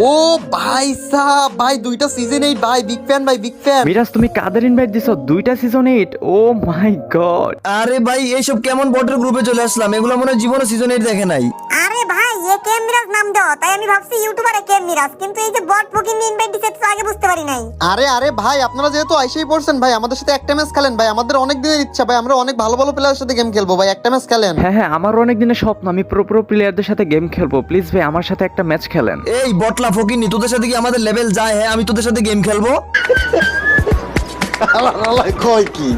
ও ভাই সাহ ভাই, দুইটা সিজন 8 ভাই, বিগ ফ্যান ভাই, বিগ ফ্যান। মিরাজ তুমি কাদের ইনভাইট দিছো? দুইটা সিজন 8? ও মাই গড। আরে ভাই এইসব কেমন বটের গ্রুপে চলে আসলাম, এগুলো মনে হয় জীবনে সিজন 8 দেখে নাই। আরে ভাই এ কেম মিরাজ নাম দাও, তাই আমি ভাবছি ইউটিউবারে কেম মিরাজ, কিন্তু এই যে বট ফকিং ইনভাইট দিছে তো আগে বুঝতে পারি নাই। আরে ভাই, আপনারা যেহেতু আইসেই পড়ছেন ভাই, আমাদের সাথে একটা ম্যাচ খেলেন ভাই, আমাদের অনেক দিনের ইচ্ছা ভাই, আমরা অনেক ভালো ভালো প্লেয়ারের সাথে গেম খেলবো ভাই, একটা ম্যাচ খেলেন। হ্যাঁ, আমারও অনেক দিনের স্বপ্ন, আমি প্রো প্লেয়ারদের সাথে গেম খেলবো। প্লিজ ভাই আমার সাথে একটা ম্যাচ খেলেন। এই বটলা ফকিনি, তোদের সাথে কি আমাদের লেভেল যায়? হ্যাঁ আমি তোদের সাথে গেম খেলবো। কয় কি?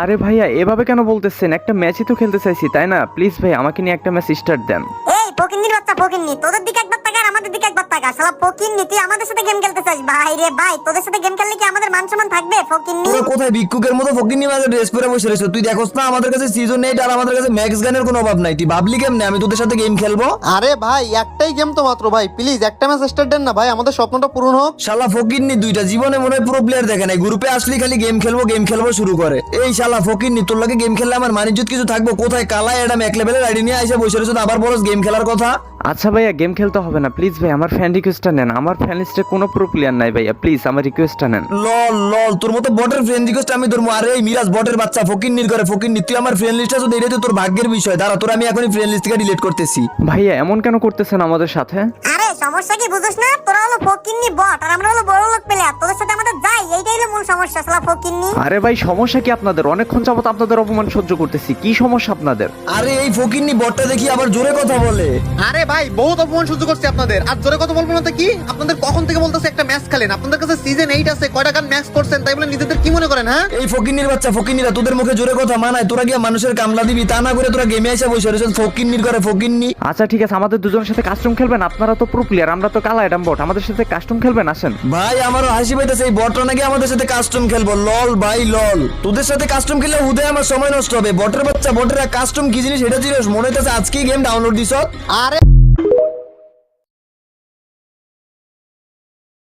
আরে ভাইয়া এভাবে কেন বলতেছেন? একটা ম্যাচই তো খেলতে চাইছি তাই না? প্লিজ ভাই আমাকে নিয়ে একটা ম্যাচ স্টার্ট দেন। এই ফকিন্নির বাচ্চা ফকিন্নি, তোদের দিকে একবার তাকা আর আমাদের দিকে একবার তাকা। শালা ফকিন্নি, তুই আমাদের সাথে গেম খেলতে চাস? ভাই রে ভাই, তোদের সাথে গেম খেললে কি আমাদের মান সম্মান থাকবে ফকিন্নি? তোরা কোথায় ভিক্ষুকের মতো ফকিনি মাঝে ড্রেস পরে বসে রয়েছে? তুই দেখোস না আমাদের কাছে সিজন 8 আর আমাদের কাছে ম্যাক্স গানের কোনো অভাব নাই। তুই ভাবলি কেমনে আমি তোদের সাথে গেম খেলবো? আরে ভাই একটাই গেম তো মাত্র ভাই, প্লিজ একটা ম্যাচ স্টার্ট দেন না ভাই, আমাদের স্বপ্নটা পূরণ হোক। শালা ফকিন্নি দুইটা জীবনে মনে হয় পুরো প্লেয়ার দেখে নাই, গ্রুপে আসলি খালি গেম খেলবো শুরু করে। এই শালা ফকিন্নি, তোর লাগে গেম খেললে আমার মানিজ্জত কিছু থাকবো? কোথায় কালাই এটা এক লেভেলের আইডি নিয়ে আইসা বসে রয়েছে, আবার বলস গেম খেলার কথা। আচ্ছা ভাইয়া গেম খেলতে হবে না, প্লিজ ভাই আমার ফ্রেন্ড রিকোয়েস্টটা নেন। আমার ফ্রেন্ড লিস্টে কোনো প্রো প্লেয়ার নাই ভাইয়া, প্লিজ আমার রিকোয়েস্টটা নেন। লল তোর মতো বটের ফ্রেন্ড রিকোয়েস্ট আমি ধরবো? আরে এই মিরাজ বটের বাচ্চা ফকিন্নির করে ফকিন্নি, তুই আমার ফ্রেন্ড লিস্টে আছো, এটাই তো তোর ভাগ্যের বিষয়। দাঁড়া তোর আমি এখনই ফ্রেন্ড লিস্ট থেকে ডিলিট করতেছি। ভাইয়া এমন কেন করতেছেন আমাদের সাথে? আরে সমস্যা কি বুঝছ না? তোরা হলো ফকিন্নি বট আর আমরা হলো বড় লোক প্লেয়ার, তোদের সাথে আমাদের যাই, এইটাই হলো মূল সমস্যা। শালা ফকিন্নি। আরে ভাই সমস্যা কি আপনাদের? অনেকক্ষণ যাবত আপনাদের অপমান সহ্য করতেছি, কি সমস্যা আপনাদের? আরে এই ফকিন্নি বটটা দেখি আবার জোরে কথা বলে। আরে ভাই বহুত অপমান সহ্য করছি আপনাদের, আর জোরে কথা বলবো না তো কি? আপনাদের কখন থেকে বলতেছে একটা ম্যাচ খেলেন, আপনাদের কাছে সিজন 8 আছে, কয়টা গান ম্যাচ করছেন, তাই বলে নিজেদের কি মনে করেন? হ্যাঁ এই ফকিন্নির বাচ্চা ফকিন্নিরা তোদের মুখে জোরে কথা মানায়? তোরা গিয়া মানুষের কামলা দিবি, তা না করে তোরা গেমে এসে বসে রয়েছে ফকিন্নির করে ফকিন্নি। আচ্ছা ঠিক আছে, আমাদের দুজনের সাথে কাস্টম খেলবেন? আপনারা তো প্রো প্লেয়ার, আমরা তো কালা অ্যাডাম বট, আমাদের সাথে কাস্টম খেলবেন? আসেন। ভাই আমারও হাসি পাইতেছে, এই বটরা নাকি আমাদের সাথে কাস্টম খেলবো। লল ভাই লল, তোদের সাথে কাস্টম খেললে হুদে আমার সময় নষ্ট হবে। বটের বাচ্চা বটের কাস্টম কি জিনিস এটা জিনিস মনে হইতেছে আজকেই গেম ডাউনলোড দিছ। আরে